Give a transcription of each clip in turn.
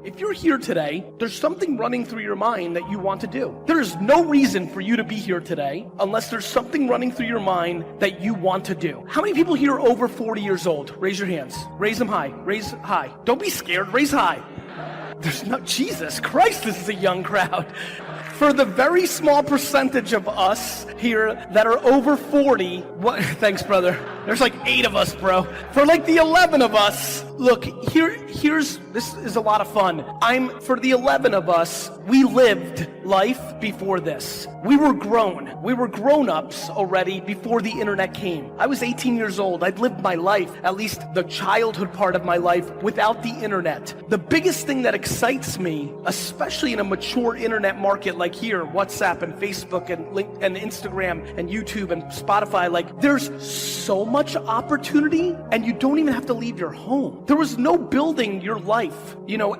If you're here today, there's something running through your mind that you want to do. There is no reason for you to be here today unless there's something running through your mind that you want to do. How many people here are over 40 years old? Raise your hands. Raise them high. Raise high. Don't be scared. Raise high. There's no, Jesus Christ, this is a young crowd. For the very small percentage of us here that are over 40, thanks brother, there's like 8 of us, bro. For like the 11 of us, look, this is a lot of fun. For the 11 of us, we lived life before this. We were grown-ups already before the internet came. I was 18 years old. I'd lived my life, at least the childhood part of my life, without the internet. The biggest thing that excites me, especially in a mature internet market like here, WhatsApp and Facebook and Instagram and YouTube and Spotify, like there's so much opportunity and you don't even have to leave your home. There was no building your life,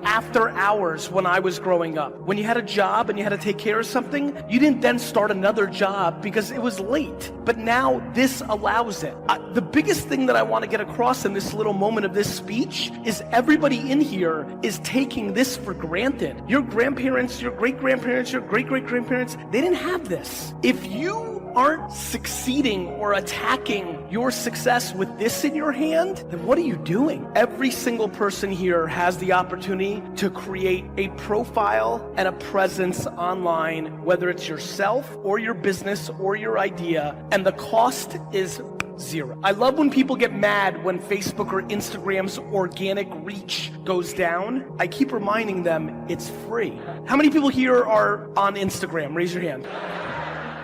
after hours when I was growing up. When you had a job and you had to take care of something, you didn't then start another job because it was late. But now this allows it. The biggest thing that I want to get across in this little moment of this speech is everybody in here is taking this for granted. Your grandparents, your great-grandparents, your great-great-grandparents, they didn't have this. If you aren't succeeding or attacking your success with this in your hand, then what are you doing? Every single person here has the opportunity to create a profile and a presence online, whether it's yourself or your business or your idea, and the cost is zero. I love when people get mad when Facebook or Instagram's organic reach goes down. I keep reminding them it's free. How many people here are on Instagram? Raise your hand.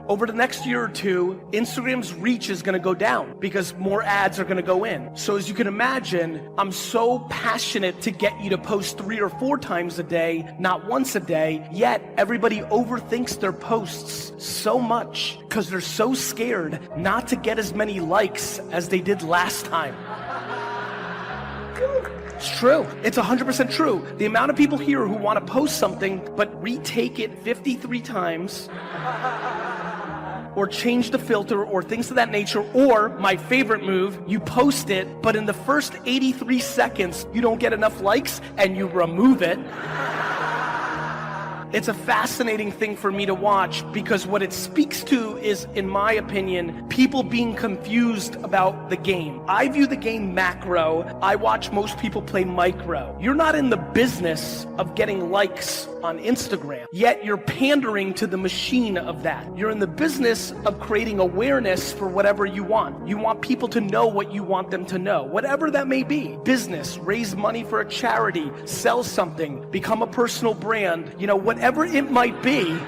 Over the next year or two, Instagram's reach is gonna go down because more ads are gonna go in. So as you can imagine, I'm so passionate to get you to post 3 or 4 times a day, not once a day, yet everybody overthinks their posts so much because they're so scared not to get as many likes as they did last time. It's true. It's 100% true. The amount of people here who want to post something but retake it 53 times or change the filter or things of that nature, or my favorite move, you post it, but in the first 83 seconds, you don't get enough likes and you remove it. It's a fascinating thing for me to watch because what it speaks to is, in my opinion, people being confused about the game. I view the game macro. I watch most people play micro. You're not in the business of getting likes on Instagram, yet you're pandering to the machine of that. You're in the business of creating awareness for whatever you want. You want people to know what you want them to know, whatever that may be. Business, raise money for a charity, sell something, become a personal brand, whatever it might be.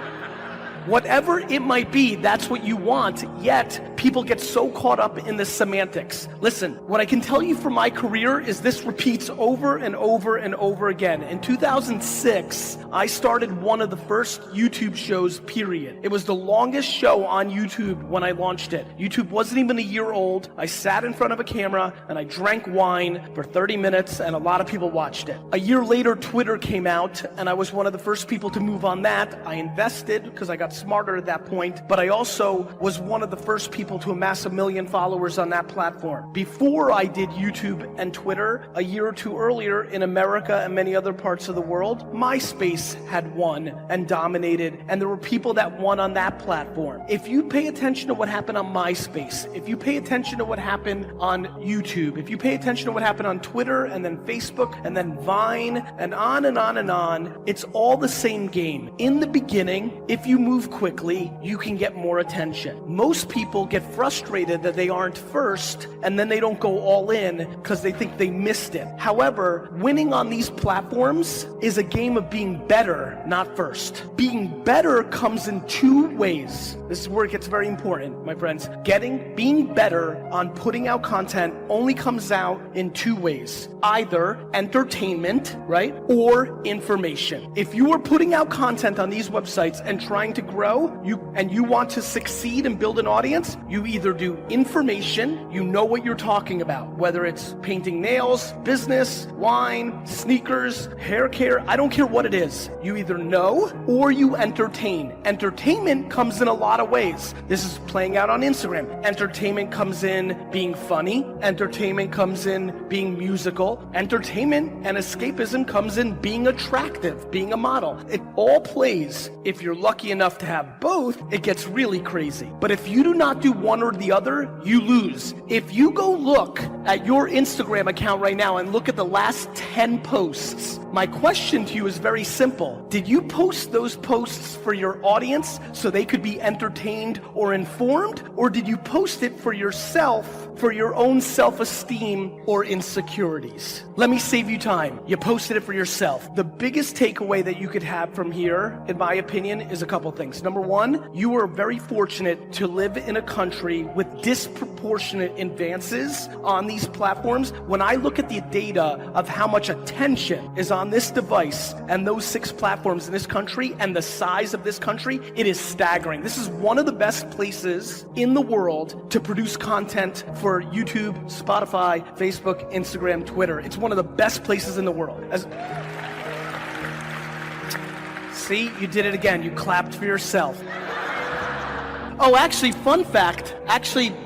Whatever it might be, that's what you want, yet people get so caught up in the semantics. Listen, what I can tell you from my career is this repeats over and over and over again. In 2006, I started one of the first YouTube shows, period. It was the longest show on YouTube when I launched it. YouTube wasn't even a year old. I sat in front of a camera and I drank wine for 30 minutes and a lot of people watched it. A year later, Twitter came out and I was one of the first people to move on that. I invested because I got smarter at that point, but I also was one of the first people to amass 1 million followers on that platform. Before I did YouTube and Twitter, a year or two earlier in America and many other parts of the world, MySpace had won and dominated, and there were people that won on that platform. If you pay attention to what happened on MySpace, if you pay attention to what happened on YouTube, if you pay attention to what happened on Twitter and then Facebook and then Vine and on and on and on, it's all the same game. In the beginning, if you move quickly, you can get more attention. Most people get frustrated that they aren't first and then they don't go all in because they think they missed it. However, winning on these platforms is a game of being better, not first. Being better comes in 2 ways. This is where it gets very important, my friends. Being better on putting out content only comes out in 2 ways. Either entertainment, right? Or information. If you are putting out content on these websites and trying to grow, you want to succeed and build an audience, You either do information, you know what you're talking about, whether it's painting nails, business, wine, sneakers, hair care, I don't care what it is. You either know or you entertain. Entertainment comes in a lot of ways. This is playing out on Instagram. Entertainment comes in being funny. Entertainment comes in being musical. Entertainment and escapism comes in being attractive, being a model. It all plays. If you're lucky enough to have both, it gets really crazy. But if you do not do one or the other, you lose. If you go look at your Instagram account right now and look at the last 10 posts, my question to you is very simple. Did you post those posts for your audience so they could be entertained or informed? Or did you post it for yourself, for your own self-esteem or insecurities? Let me save you time. You posted it for yourself. The biggest takeaway that you could have from here, in my opinion, is a couple things. Number one, you are very fortunate to live in a country with disproportionate advances on these platforms. When I look at the data of how much attention is on this device and those 6 platforms in this country and the size of this country, it is staggering. This is one of the best places in the world to produce content for YouTube, Spotify, Facebook, Instagram, Twitter. It's one of the best places in the world. See, you did it again. You clapped for yourself. Oh, actually, fun fact,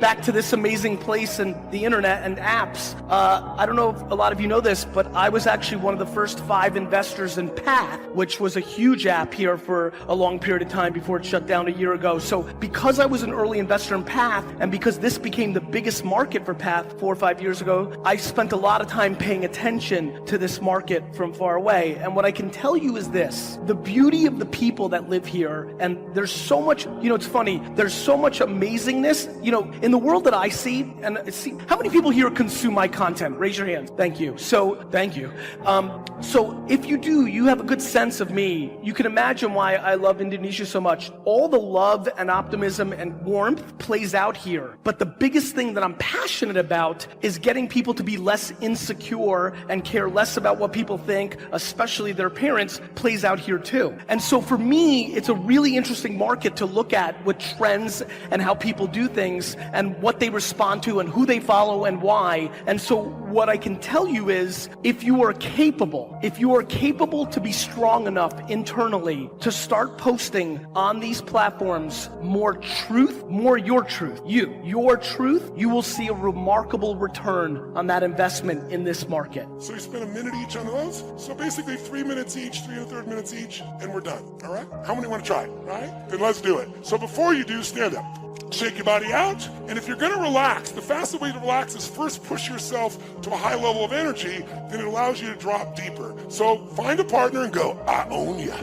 back to this amazing place and the internet and apps. I don't know if a lot of you know this, but I was actually one of the first 5 investors in Path, which was a huge app here for a long period of time before it shut down a year ago. So because I was an early investor in Path, and because this became the biggest market for Path 4 or 5 years ago, I spent a lot of time paying attention to this market from far away. And what I can tell you is this, the beauty of the people that live here, and there's so much, it's funny, there's so much amazingness, in the world that I see, how many people here consume my content? Raise your hands. Thank you. Thank you. So if you do, you have a good sense of me. You can imagine why I love Indonesia so much. All the love and optimism and warmth plays out here. But the biggest thing that I'm passionate about is getting people to be less insecure and care less about what people think, especially their parents, plays out here too. And so for me, it's a really interesting market to look at with trends and how people do things and what they respond to and who they follow and why. And so what I can tell you is, if you are capable to be strong enough internally to start posting on these platforms more truth, more your truth, your truth, you will see a remarkable return on that investment in this market. So you spend a minute each on those? So basically 3 minutes each, 3 1/3 minutes each, and we're done, all right? How many want to try it, all right? Then let's do it. So before you do, stand up. Shake your body out, and if you're gonna relax, the fastest way to relax is first push yourself to a high level of energy, then it allows you to drop deeper. So find a partner and go, I own ya.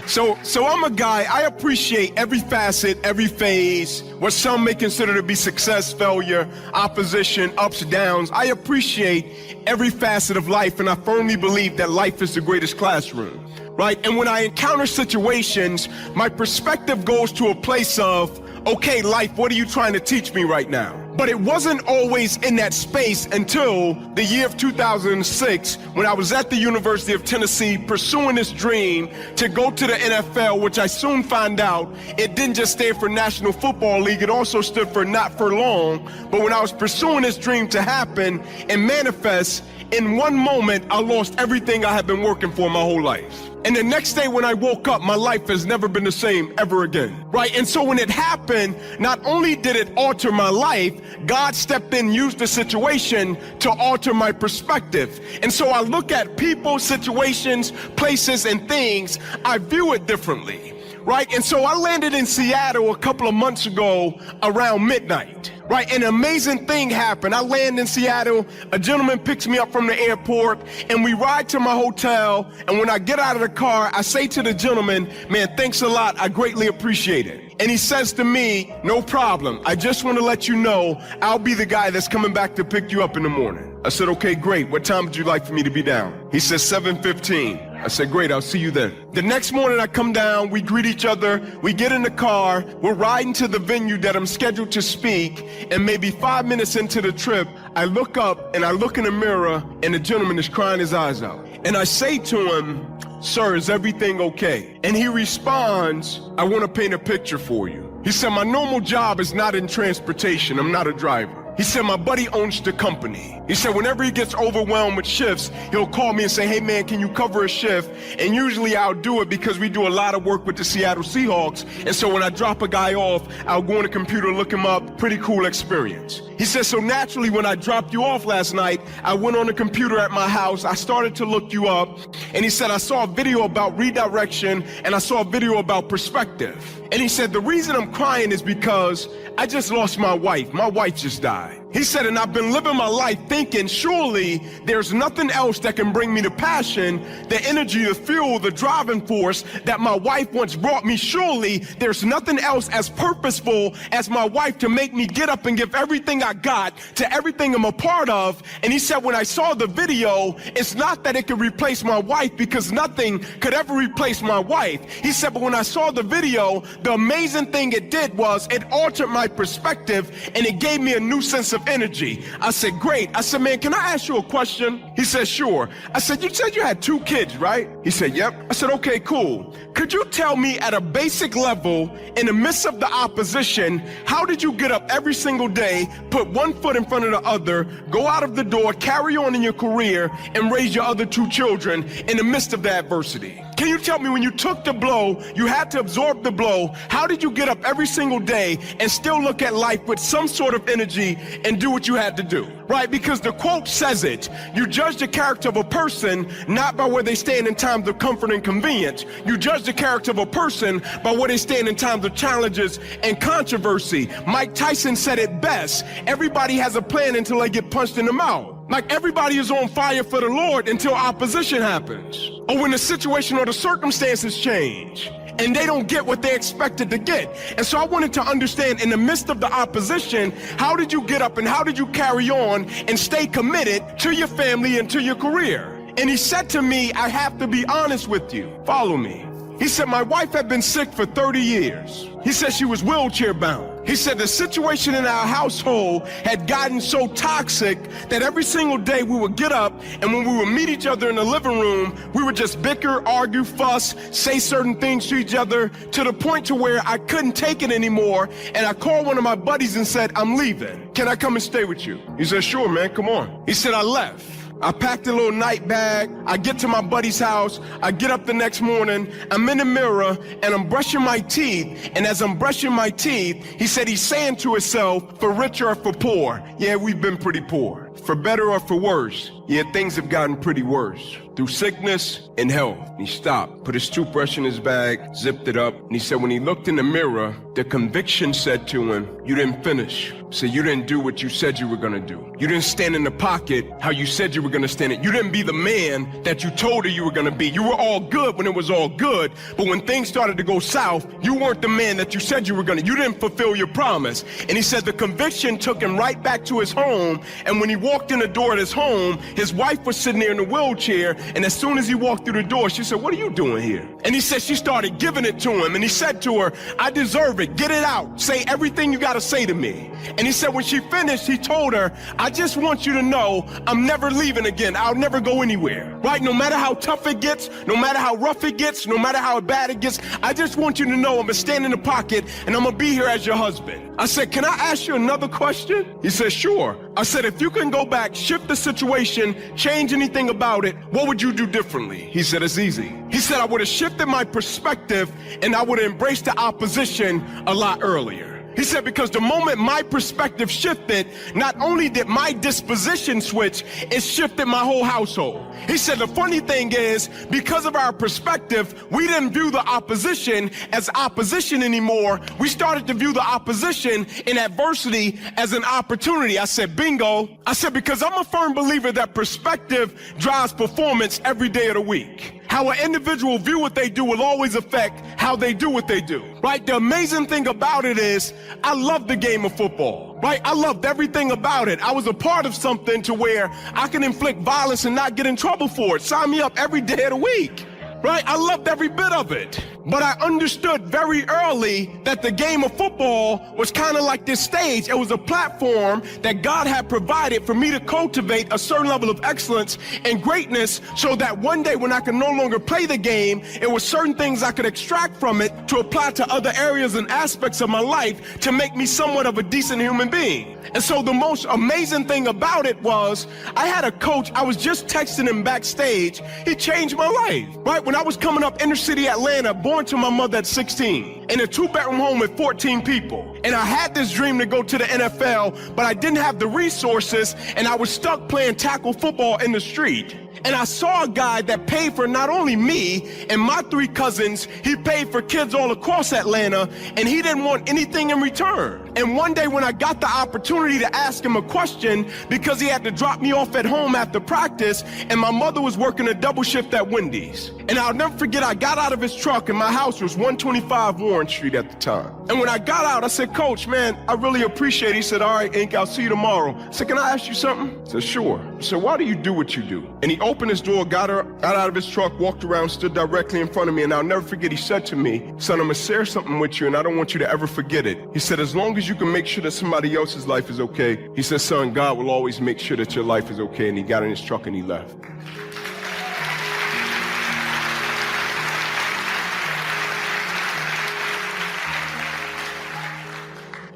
So I'm a guy, I appreciate every facet, every phase, what some may consider to be success, failure, opposition, ups, downs. I appreciate every facet of life, and I firmly believe that life is the greatest classroom, right? And when I encounter situations, my perspective goes to a place of, okay, life, what are you trying to teach me right now? But it wasn't always in that space until the year of 2006, when I was at the University of Tennessee pursuing this dream to go to the NFL, which I soon found out it didn't just stand for National Football League, it also stood for not for long. But when I was pursuing this dream to happen and manifest, in one moment, I lost everything I had been working for my whole life. And the next day when I woke up, my life has never been the same ever again, right? And so when it happened, not only did it alter my life, God stepped in, used the situation to alter my perspective. And so I look at people, situations, places, and things, I view it differently, right? And so I landed in Seattle a couple of months ago around midnight. Right, an amazing thing happened. I land in Seattle, a gentleman picks me up from the airport, and we ride to my hotel, and when I get out of the car, I say to the gentleman, man, thanks a lot, I greatly appreciate it. And he says to me, no problem, I just want to let you know, I'll be the guy that's coming back to pick you up in the morning. I said, okay, great, what time would you like for me to be down? He says 7:15. I said, great, I'll see you then. The next morning I come down, we greet each other, we get in the car, we're riding to the venue that I'm scheduled to speak, and maybe 5 minutes into the trip, I look up and I look in the mirror and the gentleman is crying his eyes out. And I say to him, sir, is everything okay? And he responds, I want to paint a picture for you. He said, my normal job is not in transportation. I'm not a driver. He said, my buddy owns the company. He said, whenever he gets overwhelmed with shifts, he'll call me and say, hey man, can you cover a shift? And usually I'll do it because we do a lot of work with the Seattle Seahawks. And so when I drop a guy off, I'll go on the computer, look him up. Pretty cool experience. He said, so naturally when I dropped you off last night, I went on the computer at my house. I started to look you up. And he said, I saw a video about redirection and I saw a video about perspective. And he said, the reason I'm crying is because I just lost my wife. My wife just died. He said, and I've been living my life thinking, surely there's nothing else that can bring me the passion, the energy, the fuel, the driving force that my wife once brought me. Surely there's nothing else as purposeful as my wife to make me get up and give everything I got to everything I'm a part of. And he said, when I saw the video, it's not that it could replace my wife because nothing could ever replace my wife. He said, but when I saw the video, the amazing thing it did was it altered my perspective and it gave me a new sense of energy. I said, great. I said, man, can I ask you a question? He said, sure. I said, you said you had 2 kids, right? He said, yep. I said, okay, cool. Could you tell me at a basic level, in the midst of the opposition, how did you get up every single day, put one foot in front of the other, go out of the door, carry on in your career, and raise your other 2 children in the midst of the adversity? Can you tell me when you took the blow, you had to absorb the blow, how did you get up every single day and still look at life with some sort of energy and do what you had to do? Right? Because the quote says it. You judge the character of a person not by where they stand in times of comfort and convenience. You judge the character of a person by where they stand in times of challenges and controversy. Mike Tyson said it best. Everybody has a plan until they get punched in the mouth. Like everybody is on fire for the Lord until opposition happens. Or when the situation or the circumstances change and they don't get what they expected to get. And so I wanted to understand in the midst of the opposition, how did you get up and how did you carry on and stay committed to your family and to your career? And he said to me, I have to be honest with you. Follow me. He said, my wife had been sick for 30 years. He said she was wheelchair bound. He said the situation in our household had gotten so toxic that every single day we would get up and when we would meet each other in the living room, we would just bicker, argue, fuss, say certain things to each other to the point to where I couldn't take it anymore. And I called one of my buddies and said, I'm leaving. Can I come and stay with you? He said, sure, man, come on. He said, I left. I packed a little night bag. I get to my buddy's house. I get up the next morning. I'm in the mirror and I'm brushing my teeth. And as I'm brushing my teeth, he said he's saying to himself, for richer or for poor. Yeah, we've been pretty poor. For better or for worse. Yeah, things have gotten pretty worse. Through sickness and health. And he stopped, put his toothbrush in his bag, zipped it up. And he said when he looked in the mirror, the conviction said to him, you didn't finish. So you didn't do what you said you were gonna do. You didn't stand in the pocket how you said you were gonna stand it. You didn't be the man that you told her you were gonna be. You were all good when it was all good, but when things started to go south, you weren't the man that you said you were gonna. You didn't fulfill your promise. And he said the conviction took him right back to his home, and when he walked in the door at his home, his wife was sitting there in the wheelchair, and as soon as he walked through the door, she said, what are you doing here? And he said she started giving it to him, and he said to her, I deserve it. Get it out. Say everything you gotta say to me. And he said when she finished, he told her, I just want you to know I'm never leaving again. I'll never go anywhere. Right? No matter how tough it gets, no matter how rough it gets, no matter how bad it gets, I just want you to know I'm gonna stand in the pocket and I'm gonna be here as your husband. I said, can I ask you another question? He said, sure. I said, if you can go back, shift the situation, change anything about it, what would you do differently? He said, it's easy. He said, I would have shifted my perspective and I would have embraced the opposition a lot earlier. He said, because the moment my perspective shifted, not only did my disposition switch, it shifted my whole household. He said, the funny thing is, because of our perspective, we didn't view the opposition as opposition anymore. We started to view the opposition in adversity as an opportunity. I said, bingo. I said, because I'm a firm believer that perspective drives performance every day of the week. How an individual view what they do will always affect how they do what they do, right? The amazing thing about it is I love the game of football, right? I loved everything about it. I was a part of something to where I can inflict violence and not get in trouble for it. Sign me up every day of the week, right? I loved every bit of it. But I understood very early that the game of football was kind of like this stage. It was a platform that God had provided for me to cultivate a certain level of excellence and greatness so that one day when I could no longer play the game, it was certain things I could extract from it to apply to other areas and aspects of my life to make me somewhat of a decent human being. And so the most amazing thing about it was I had a coach, I was just texting him backstage. He changed my life, right? When I was coming up inner city Atlanta, born to my mother at 16, in a 2-bedroom home with 14 people. And I had this dream to go to the NFL, but I didn't have the resources, and I was stuck playing tackle football in the street. And I saw a guy that paid for not only me and my 3 cousins, he paid for kids all across Atlanta, and he didn't want anything in return. And one day when I got the opportunity to ask him a question, because he had to drop me off at home after practice, and my mother was working a double shift at Wendy's. And I'll never forget, I got out of his truck, and my house was 125 Warren Street at the time. And when I got out, I said, Coach, man, I really appreciate it. He said, all right, Inky, I'll see you tomorrow. I said, can I ask you something? I said, sure. I said, why do you do what you do? And he opened his door, got out of his truck, walked around, stood directly in front of me, and I'll never forget, he said to me, son, I'm gonna share something with you, and I don't want you to ever forget it. He said, as long as you can make sure that somebody else's life is okay, he said, son, God will always make sure that your life is okay. And he got in his truck and he left.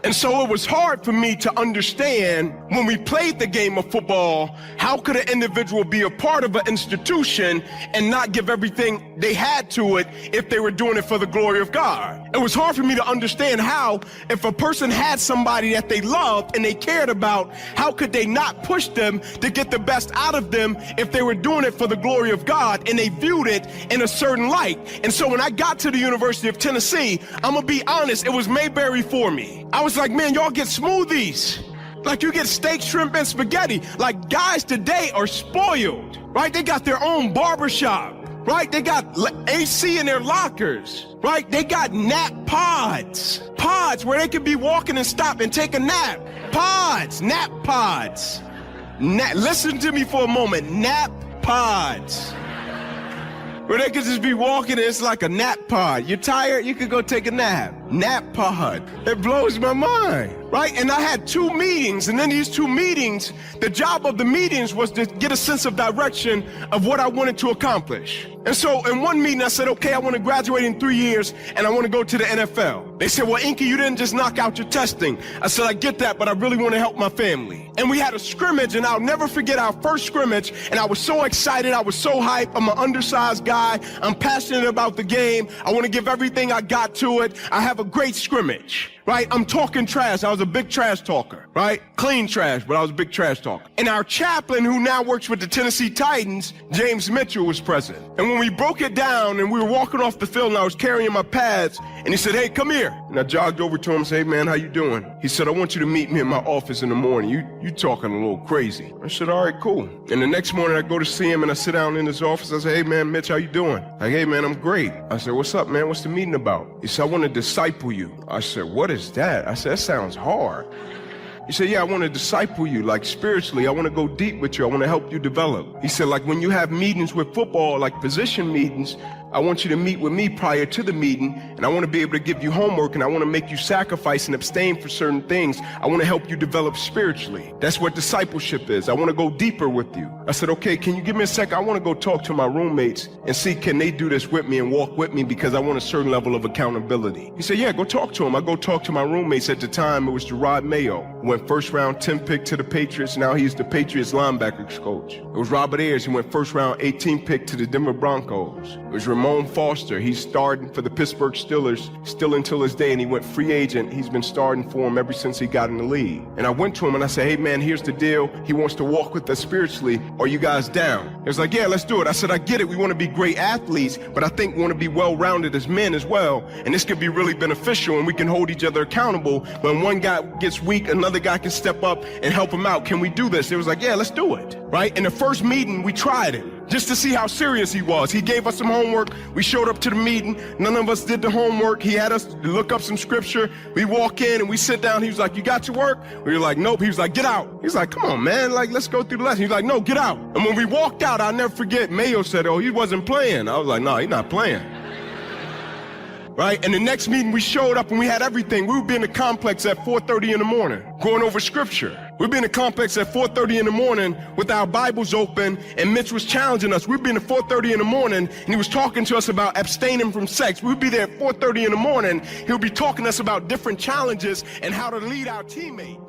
And so it was hard for me to understand when we played the game of football, how could an individual be a part of an institution and not give everything they had to it if they were doing it for the glory of God? It was hard for me to understand how, if a person had somebody that they loved and they cared about, how could they not push them to get the best out of them if they were doing it for the glory of God and they viewed it in a certain light? And so when I got to the University of Tennessee, I'm gonna be honest, it was Mayberry for me. I was like, man, y'all get smoothies. Like you get steak, shrimp, and spaghetti. Like guys today are spoiled, right? They got their own barbershop, right? They got AC in their lockers, right? They got nap pods. Pods where they could be walking and stop and take a nap. Pods, nap pods. Listen to me for a moment, nap pods. Where they could just be walking and it's like a nap pod. You're tired, you could go take a nap. Nap pod. It blows my mind, right? And I had 2 meetings, and in these 2 meetings, the job of the meetings was to get a sense of direction of what I wanted to accomplish. And so in one meeting, I said, okay, I want to graduate in 3 years, and I want to go to the NFL. They said, well, Inky, you didn't just knock out your testing. I said, I get that, but I really want to help my family. And we had a scrimmage, and I'll never forget our first scrimmage, and I was so excited, I was so hyped. I'm an undersized guy. I'm passionate about the game. I want to give everything I got to it. I have a great scrimmage, right? I'm talking trash. I was a big trash talker, right? Clean trash, but I was a big trash talker. And our chaplain, who now works with the Tennessee Titans, James Mitchell, was present. And when we broke it down and we were walking off the field and I was carrying my pads, and he said, hey, come here. And I jogged over to him and said, hey, man, how you doing? He said, I want you to meet me in my office in the morning. You talking a little crazy. I said, all right, cool. And the next morning I go to see him and I sit down in his office. I said, hey, man, Mitch, how you doing? Like, hey, man, I'm great. I said, what's up, man? What's the meeting about? He said, I want to disciple you. I said, what is that? I said, that sounds hard. He said, yeah, I want to disciple you, like spiritually. I want to go deep with you. I want to help you develop. He said, like when you have meetings with football, like position meetings, I want you to meet with me prior to the meeting, and I want to be able to give you homework, and I want to make you sacrifice and abstain for certain things. I want to help you develop spiritually. That's what discipleship is. I want to go deeper with you. I said, okay, can you give me a second? I want to go talk to my roommates and see, can they do this with me and walk with me, because I want a certain level of accountability. He said, yeah, go talk to him. I go talk to my roommates. At the time, it was Gerard Mayo, who went first round 10 pick to the Patriots. Now he's the Patriots linebackers coach. It was Robert Ayers, who went first round 18 pick to the Denver Broncos. It was Ramon Foster. He's starting for the Pittsburgh Steelers still until this day, and he went free agent. He's been starting for him ever since he got in the league. And I went to him and I said, hey man, here's the deal. He wants to walk with us spiritually. Are you guys down? He was like, yeah, let's do it. I said, I get it. We want to be great athletes, but I think we want to be well-rounded as men as well. And this could be really beneficial, and we can hold each other accountable. When one guy gets weak, another guy can step up and help him out. Can we do this? It was like, yeah, let's do it. Right? In the first meeting, we tried it just to see how serious he was. He gave us some homework. We showed up to the meeting. None of us did the homework. He had us look up some scripture. We walk in and we sit down. He was like, you got your work? We were like, nope. He was like, get out. He's like, come on, man. Like, let's go through the lesson. He's like, no, get out. And when we walked out, I'll never forget, Mayo said, oh, he wasn't playing. I was like, no, he's not playing. right? And the next meeting we showed up and we had everything. We would be in the complex at 4:30 in the morning, going over scripture. We'd be in the complex at 4:30 in the morning with our Bibles open, and Mitch was challenging us. We'd be in at 4:30 in the morning, and he was talking to us about abstaining from sex. We'd be there at 4:30 in the morning. He would be talking to us about different challenges and how to lead our teammates.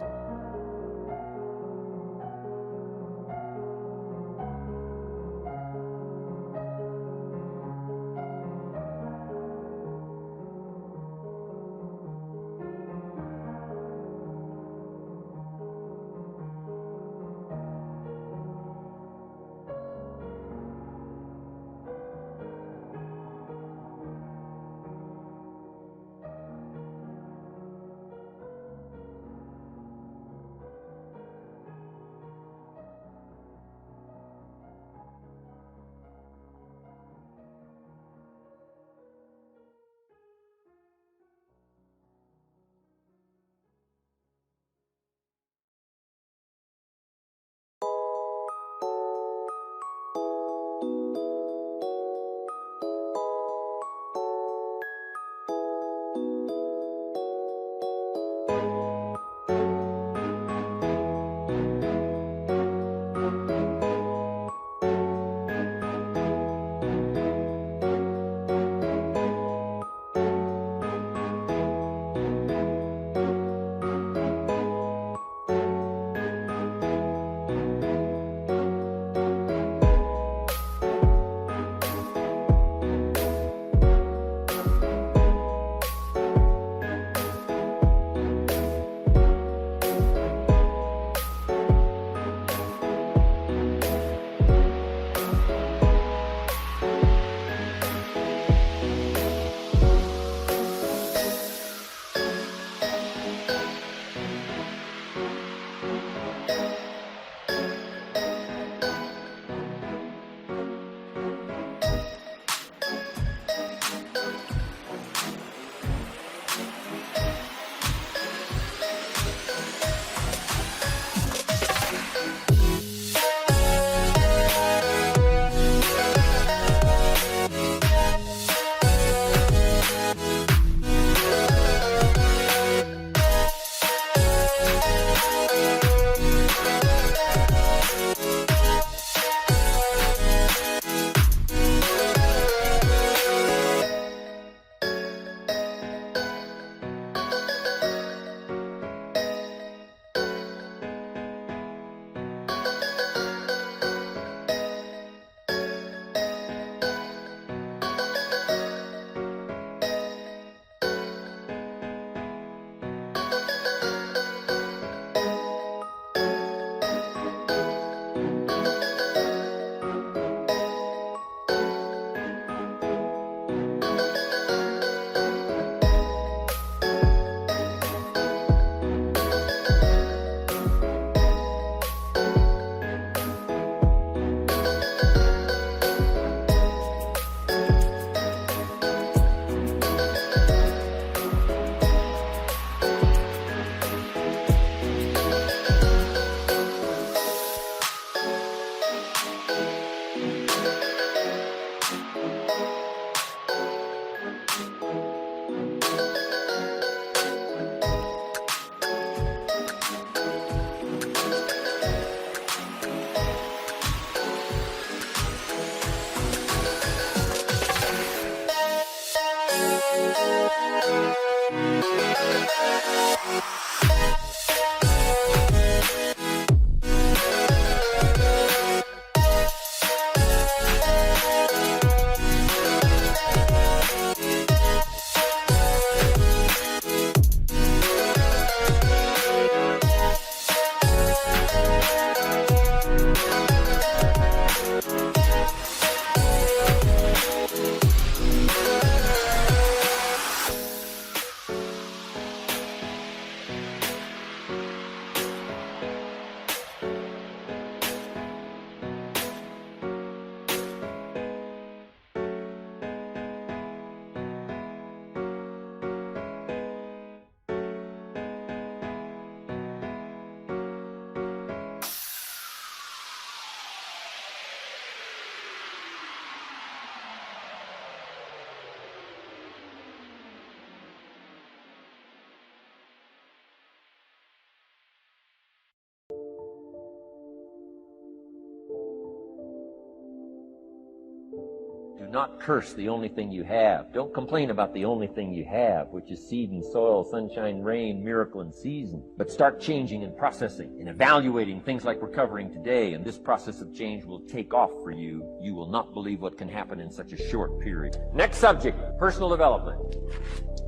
not curse the only thing you have. Don't complain about the only thing you have, which is seed and soil, sunshine, rain, miracle, and season. But start changing and processing and evaluating things like we're covering today, and this process of change will take off for you. You will not believe what can happen in such a short period. Next subject, personal development.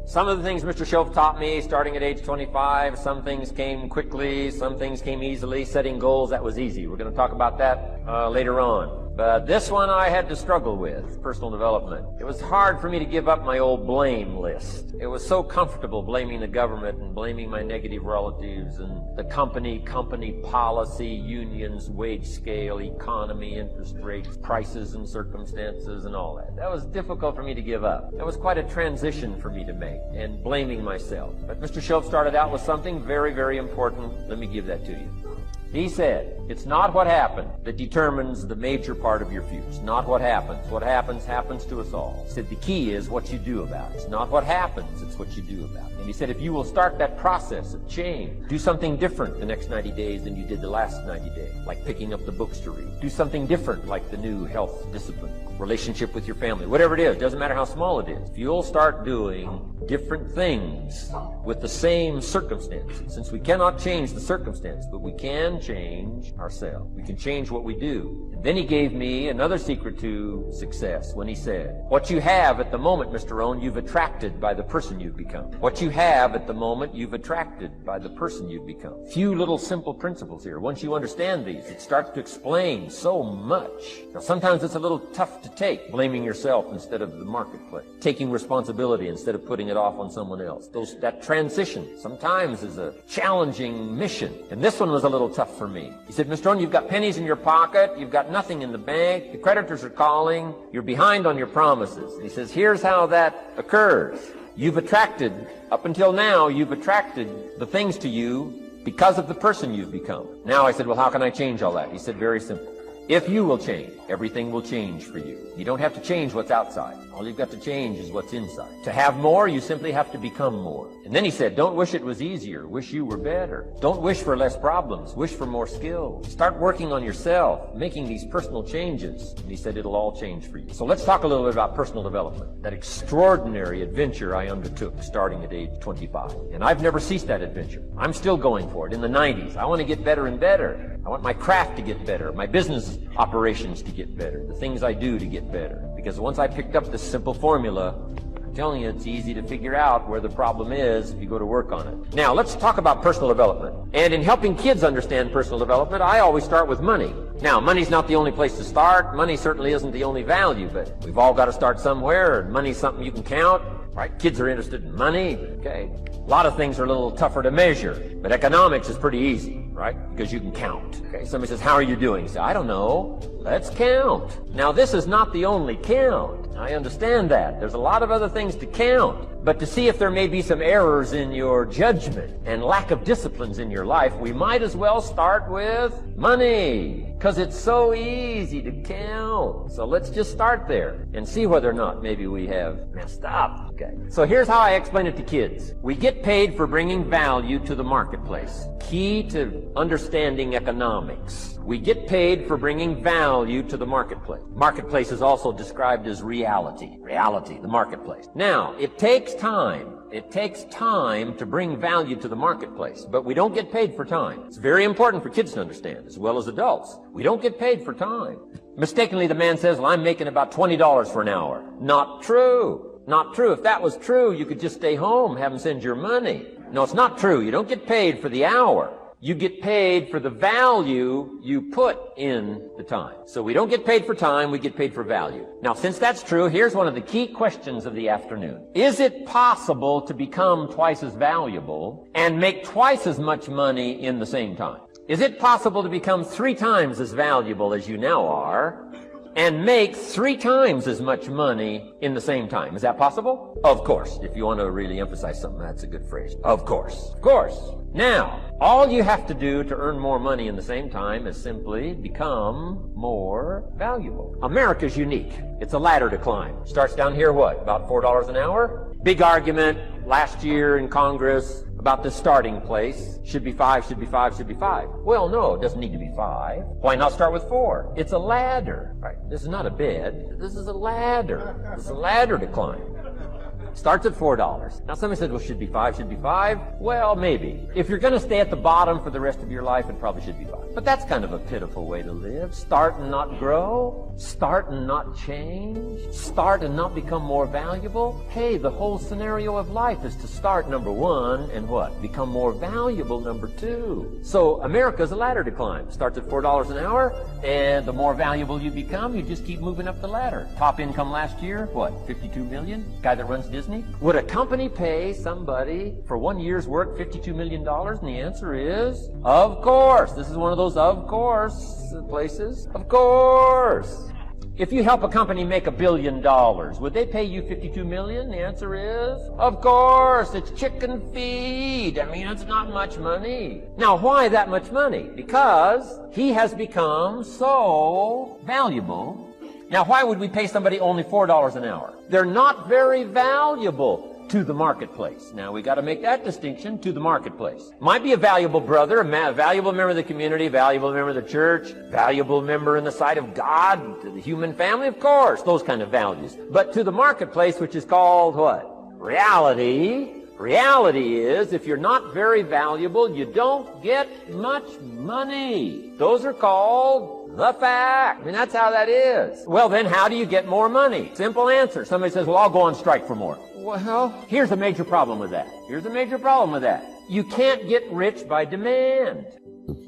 Some of the things Mr. Shoaff taught me starting at age 25, some things came quickly, some things came easily. Setting goals, that was easy. We're going to talk about that later on. But this one I had to struggle with, personal development. It was hard for me to give up my old blame list. It was so comfortable blaming the government and blaming my negative relatives and the company policy, unions, wage scale, economy, interest rates, prices and circumstances and all that. That was difficult for me to give up. That was quite a transition for me to make and blaming myself. But Mr. Shoaff started out with something very, very important. Let me give that to you. He said, it's not what happened that determines the major part of your future. It's not what happens. What happens, happens to us all. He said, the key is what you do about it. It's not what happens, it's what you do about it. And he said, if you will start that process of change, do something different the next 90 days than you did the last 90 days, like picking up the books to read. Do something different, like the new health discipline, relationship with your family, whatever it is, doesn't matter how small it is. If you'll start doing different things with the same circumstances, since we cannot change the circumstance, but we can change ourselves. We can change what we do. And then he gave me another secret to success when he said, what you have at the moment, Mr. Rohn, you've attracted by the person you've become. What you have at the moment, you've attracted by the person you've become. Few little simple principles here. Once you understand these, it starts to explain so much. Now, sometimes it's a little tough to take, blaming yourself instead of the marketplace, taking responsibility instead of putting it off on someone else. That transition sometimes is a challenging mission. And this one was a little tough for me. He said, Mr. Rohn, you've got pennies in your pocket, you've got nothing in the bank, the creditors are calling, you're behind on your promises. And he says, here's how that occurs. You've attracted, up until now, you've attracted the things to you because of the person you've become. Now I said, well, how can I change all that? He said, very simple. If you will change, everything will change for you. You don't have to change what's outside. All you've got to change is what's inside. To have more, you simply have to become more. And then he said, don't wish it was easier. Wish you were better. Don't wish for less problems. Wish for more skills. Start working on yourself, making these personal changes. And he said, it'll all change for you. So let's talk a little bit about personal development. That extraordinary adventure I undertook starting at age 25. And I've never ceased that adventure. I'm still going for it. In the 90s, I want to get better and better. I want my craft to get better, my business operations to get better, the things I do to get better. Because once I picked up this simple formula, I'm telling you, it's easy to figure out where the problem is if you go to work on it. Now, let's talk about personal development. And in helping kids understand personal development, I always start with money. Now, money's not the only place to start. Money certainly isn't the only value, but we've all got to start somewhere, and money's something you can count. Right? Kids are interested in money. Okay. A lot of things are a little tougher to measure, but economics is pretty easy, right? Because you can count. Okay. Somebody says, how are you doing? You say, I don't know. Let's count. Now, this is not the only count. I understand that. There's a lot of other things to count. But to see if there may be some errors in your judgment and lack of disciplines in your life, we might as well start with money, because it's so easy to count. So let's just start there and see whether or not maybe we have messed up. Okay. So here's how I explain it to kids. We get paid for bringing value to the marketplace. Key to understanding economics. We get paid for bringing value to the marketplace. Marketplace is also described as reality. Reality, the marketplace. Now, it takes time. It takes time to bring value to the marketplace, but we don't get paid for time. It's very important for kids to understand, as well as adults. We don't get paid for time. Mistakenly, the man says, well, I'm making about $20 for an hour. Not true. Not true. If that was true, you could just stay home, have them send your money. No, it's not true. You don't get paid for the hour. You get paid for the value you put in the time. So we don't get paid for time, we get paid for value. Now, since that's true, here's one of the key questions of the afternoon. Is it possible to become twice as valuable and make twice as much money in the same time? Is it possible to become 3 times as valuable as you now are and make 3 times as much money in the same time? Is that possible? Of course. If you want to really emphasize something, that's a good phrase. Of course. Of course. Now, all you have to do to earn more money in the same time is simply become more valuable. America's unique. It's a ladder to climb. Starts down here, what? About $4 an hour? Big argument last year in Congress about the starting place. Should be 5, should be 5, should be 5. Well, no, it doesn't need to be 5. Why not start with 4? It's a ladder. Right? This is not a bed. This is a ladder. This is a ladder to climb. Starts at $4. Now somebody said, well, should be 5, should be 5. Well, maybe. If you're going to stay at the bottom for the rest of your life, it probably should be 5. But that's kind of a pitiful way to live. Start and not grow. Start and not change. Start and not become more valuable. Hey, the whole scenario of life is to start, number 1, and what? Become more valuable, number 2. So America's a ladder to climb. Starts at $4 an hour, and the more valuable you become, you just keep moving up the ladder. Top income last year, what? 52 million? Guy that runs Disney? Would a company pay somebody for 1 year's work $52 million? And the answer is, of course. This is one of those of course places. Of course. If you help a company make $1 billion, would they pay you $52 million? The answer is, of course. It's chicken feed. I mean, it's not much money. Now, why that much money? Because he has become so valuable. Now, why would we pay somebody only $4 an hour? They're not very valuable to the marketplace. Now, we got to make that distinction, to the marketplace. Might be a valuable brother, a valuable member of the community, valuable member of the church, valuable member in the sight of God, to the human family, of course, those kind of values. But to the marketplace, which is called what? Reality. Reality is, if you're not very valuable, you don't get much money. Those are called the fact. I mean, that's how that is. Well, then how do you get more money? Simple answer. Somebody says, well, I'll go on strike for more. Well, here's a major problem with that. Here's a major problem with that. You can't get rich by demand.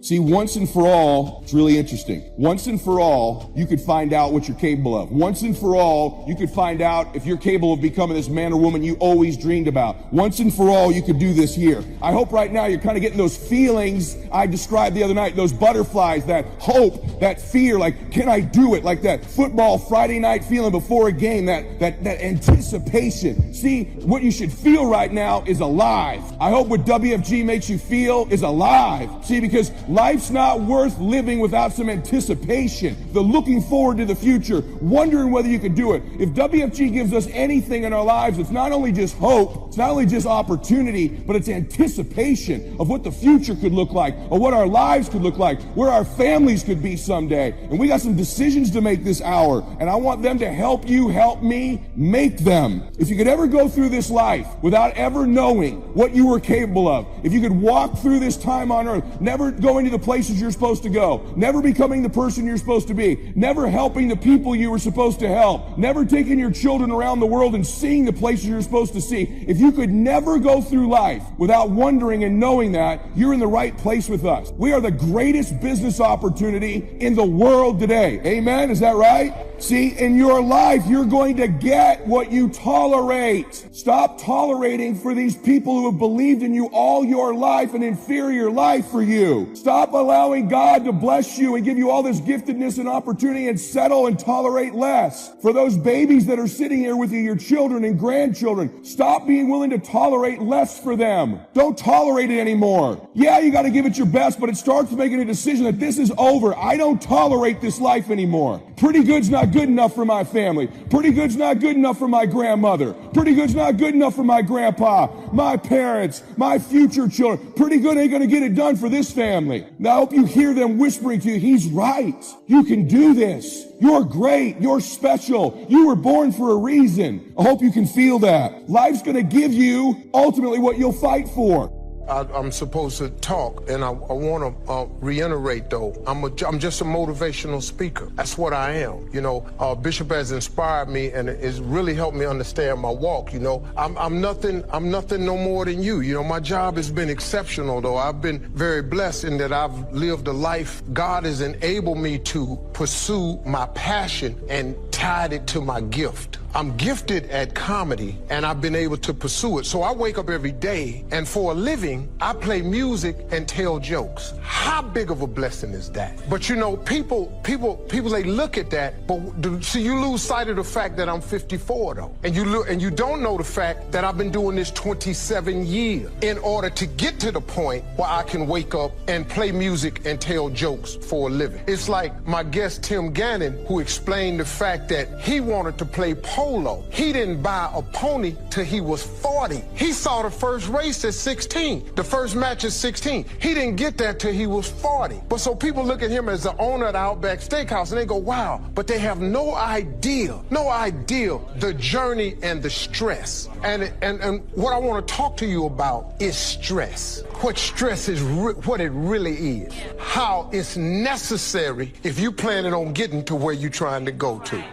See, once and for all, it's really interesting. Once and for all, you could find out what you're capable of. Once and for all, you could find out if you're capable of becoming this man or woman you always dreamed about. Once and for all, you could do this here. I hope right now you're kind of getting those feelings I described the other night, those butterflies, that hope, that fear, like, can I do it? Like that football Friday night feeling before a game, that anticipation. See, what you should feel right now is alive. I hope what WFG makes you feel is alive. See, because life's not worth living without some anticipation, the looking forward to the future, wondering whether you can do it. If WFG gives us anything in our lives, it's not only just hope, it's not only just opportunity, but it's anticipation of what the future could look like, or what our lives could look like, where our families could be someday. And we got some decisions to make this hour, and I want them to help you, help me make them. If you could ever go through this life without ever knowing what you were capable of, if you could walk through this time on earth, never going to the places you're supposed to go, never becoming the person you're supposed to be, never helping the people you were supposed to help, never taking your children around the world and seeing the places you're supposed to see. If you could never go through life without wondering and knowing that, you're in the right place with us. We are the greatest business opportunity in the world today. Amen? Is that right? See, in your life, you're going to get what you tolerate. Stop tolerating for these people who have believed in you all your life, an inferior life for you. Stop allowing God to bless you and give you all this giftedness and opportunity and settle and tolerate less. For those babies that are sitting here with you, your children and grandchildren, stop being willing to tolerate less for them. Don't tolerate it anymore. Yeah, you got to give it your best, but it starts making a decision that this is over. I don't tolerate this life anymore. Pretty good's not good enough for my family. Pretty good's not good enough for my grandmother. Pretty good's not good enough for my grandpa, my parents, my future children. Pretty good ain't going to get it done for this family. Now I hope you hear them whispering to you, he's right. You can do this. You're great. You're special. You were born for a reason. I hope you can feel that. Life's going to give you ultimately what you'll fight for. I'm supposed to talk, and I want to reiterate, though, I'm just a motivational speaker. That's what I am. You know, Bishop has inspired me, and it's really helped me understand my walk. You know, I'm nothing no more than you. You know, my job has been exceptional, though. I've been very blessed in that I've lived a life. God has enabled me to pursue my passion and tied it to my gift. I'm gifted at comedy, and I've been able to pursue it. So I wake up every day, and for a living, I play music and tell jokes. How big of a blessing is that? But you know, people, they look at that, but see, you lose sight of the fact that I'm 54, though. And you don't know the fact that I've been doing this 27 years in order to get to the point where I can wake up and play music and tell jokes for a living. It's like my guest, Tim Gannon, who explained the fact that he wanted to play polo. He didn't buy a pony till he was 40. He saw the first race at 16, the first match at 16. He didn't get that till he was 40. But so people look at him as the owner of the Outback Steakhouse and they go, wow, but they have no idea the journey and the stress. And what I want to talk to you about is stress. What stress is, what it really is. How it's necessary if you're planning on getting to where you're trying to go to.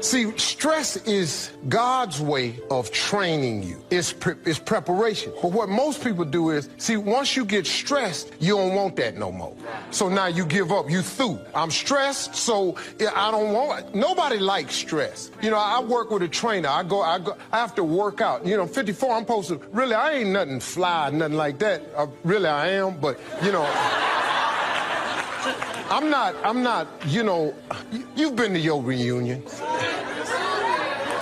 See, stress is God's way of training you. It's preparation. But what most people do is, see, once you get stressed, you don't want that no more. So now you give up. You through. I'm stressed, so I don't want it. Nobody likes stress. You know, I work with a trainer. I have to work out. You know, 54, I'm supposed to, really, I ain't nothing fly, nothing like that. Really, I am, but, you know, I'm not, you know, you've been to your reunion.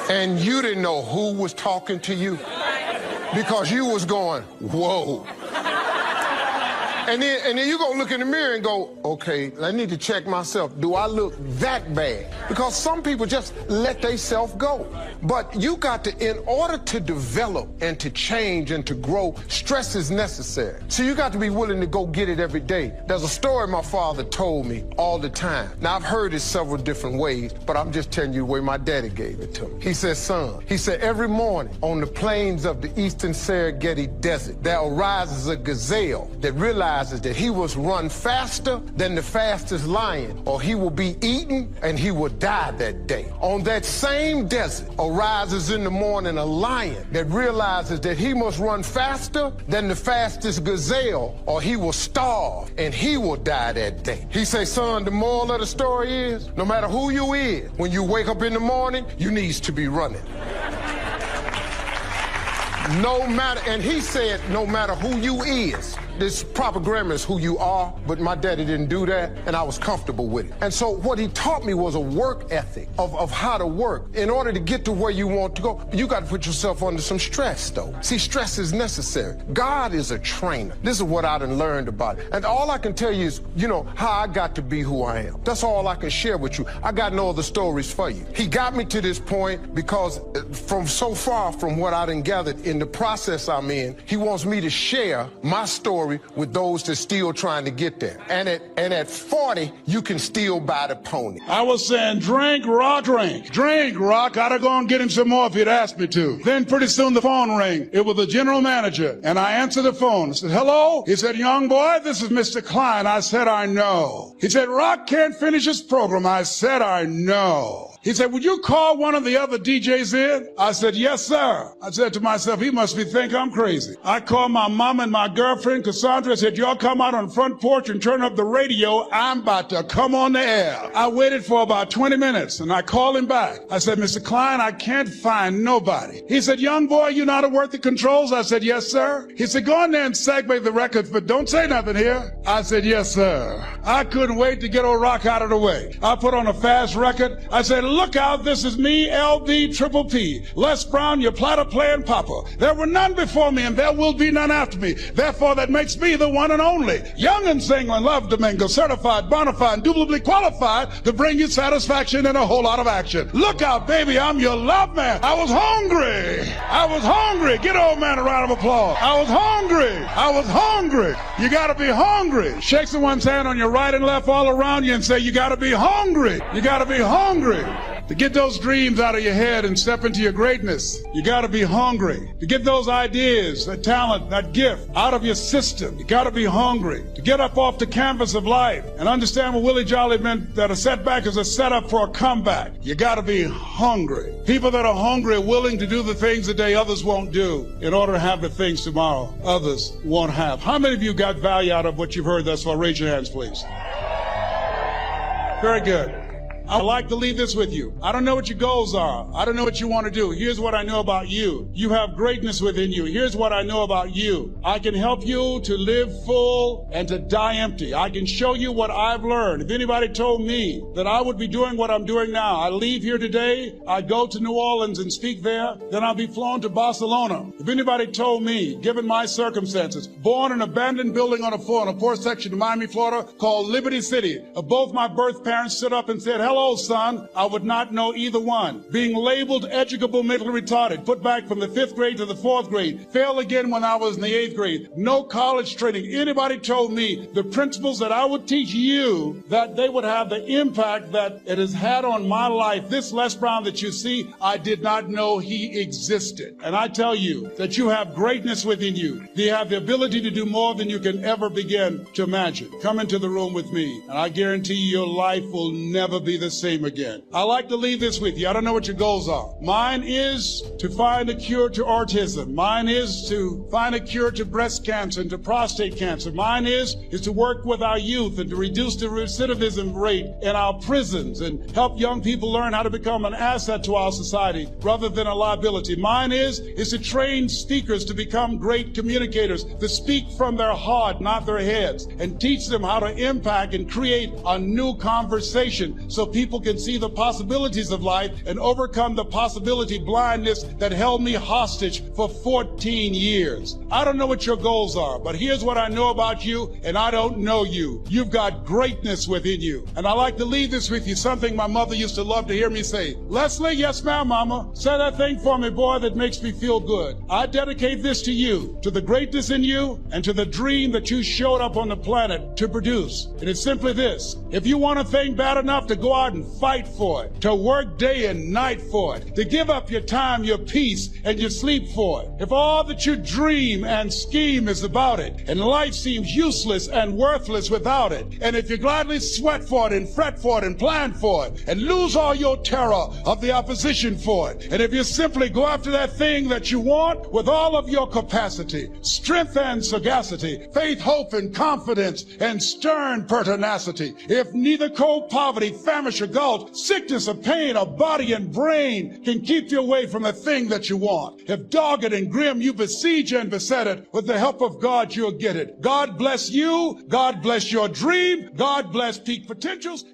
And you didn't know who was talking to you because you was going, whoa. And then you're going to look in the mirror and go, okay, I need to check myself. Do I look that bad? Because some people just let themselves go. But you got to, in order to develop and to change and to grow, stress is necessary. So you got to be willing to go get it every day. There's a story my father told me all the time. Now, I've heard it several different ways, but I'm just telling you the way my daddy gave it to me. He said, son, he said, every morning on the plains of the eastern Serengeti Desert, there arises a gazelle that realizes that he must run faster than the fastest lion, or he will be eaten and he will die that day. On that same desert arises in the morning a lion that realizes that he must run faster than the fastest gazelle, or he will starve and he will die that day. He say, son, the moral of the story is, no matter who you is, when you wake up in the morning, you needs to be running. No matter, and he said, no matter who you is. This proper grammar is who you are, but my daddy didn't do that, and I was comfortable with it. And so what he taught me was a work ethic of how to work. In order to get to where you want to go, you got to put yourself under some stress, though. See, stress is necessary. God is a trainer. This is what I done learned about it. And all I can tell you is, you know, how I got to be who I am. That's all I can share with you. I got no other stories for you. He got me to this point because from so far from what I done gathered in the process I'm in, he wants me to share my story with those that's still trying to get there. And at 40, you can still buy the pony. I was saying, drink, Rock, drink. Drink, Rock. I'd have gone get him some more if he'd asked me to. Then pretty soon the phone rang. It was the general manager. And I answered the phone. I said, hello? He said, young boy, this is Mr. Klein. I said, I know. He said, Rock can't finish his program. I said, I know. He said, would you call one of the other DJs in? I said, yes, sir. I said to myself, he must think I'm crazy. I called my mom and my girlfriend, Cassandra, said, y'all come out on the front porch and turn up the radio. I'm about to come on the air. I waited for about 20 minutes and I called him back. I said, Mr. Klein, I can't find nobody. He said, young boy, you know how to work the controls? I said, yes, sir. He said, go in there and segue the records, but don't say nothing here. I said, yes, sir. I couldn't wait to get old Rock out of the way. I put on a fast record. I said, look out, this is me, LB Triple P, Les Brown, your platter playing papa. There were none before me and there will be none after me. Therefore, that makes me the one and only. Young and single and love to mingle, certified, bona fide, indubitably qualified to bring you satisfaction and a whole lot of action. Look out, baby, I'm your love man. I was hungry. I was hungry. Get old man a round of applause. I was hungry. I was hungry. You gotta be hungry. Shake someone's hand on your right and left all around you and say, you gotta be hungry. You gotta be hungry. To get those dreams out of your head and step into your greatness, you gotta be hungry. To get those ideas, that talent, that gift out of your system, you gotta be hungry. To get up off the canvas of life and understand what Willie Jolly meant, that a setback is a setup for a comeback, you gotta be hungry. People that are hungry are willing to do the things today others won't do in order to have the things tomorrow others won't have. How many of you got value out of what you've heard thus far? Raise your hands, please. Very good. I'd like to leave this with you. I don't know what your goals are. I don't know what you want to do. Here's what I know about you. You have greatness within you. Here's what I know about you. I can help you to live full and to die empty. I can show you what I've learned. If anybody told me that I would be doing what I'm doing now, I leave here today, I go to New Orleans and speak there, then I'll be flown to Barcelona. If anybody told me, given my circumstances, born in an abandoned building on a poor section of Miami, Florida, called Liberty City, both my birth parents stood up and said, hello, hello, son, I would not know either one. Being labeled educable mentally retarded, put back from the 5th grade to the 4th grade, failed again when I was in the 8th grade, no college training. Anybody told me the principles that I would teach you, that they would have the impact that it has had on my life. This Les Brown that you see, I did not know he existed. And I tell you that you have greatness within you. You have the ability to do more than you can ever begin to imagine. Come into the room with me, and I guarantee you your life will never be the same again. I like to leave this with you. I don't know what your goals are. Mine is to find a cure to autism. Mine is to find a cure to breast cancer and to prostate cancer. Mine is to work with our youth and to reduce the recidivism rate in our prisons and help young people learn how to become an asset to our society rather than a liability. Mine is to train speakers to become great communicators, to speak from their heart, not their heads, and teach them how to impact and create a new conversation so people can see the possibilities of life and overcome the possibility blindness that held me hostage for 14 years. I don't know what your goals are, but here's what I know about you, and I don't know you. You've got greatness within you. And I like to leave this with you, something my mother used to love to hear me say. Leslie, yes ma'am, mama. Say that thing for me, boy, that makes me feel good. I dedicate this to you, to the greatness in you, and to the dream that you showed up on the planet to produce. And it's simply this. If you want a thing bad enough to go out and fight for it, to work day and night for it, to give up your time, your peace, and your sleep for it, if all that you dream and scheme is about it, and life seems useless and worthless without it, and if you gladly sweat for it and fret for it and plan for it, and lose all your terror of the opposition for it, and if you simply go after that thing that you want with all of your capacity, strength and sagacity, faith, hope, and confidence, and stern pertinacity, if neither cold poverty, famish, or gulch, sickness or pain, or body and brain can keep you away from the thing that you want, if dogged and grim you besiege and beset it, with the help of God you'll get it. God bless you. God bless your dream. God bless peak potentials.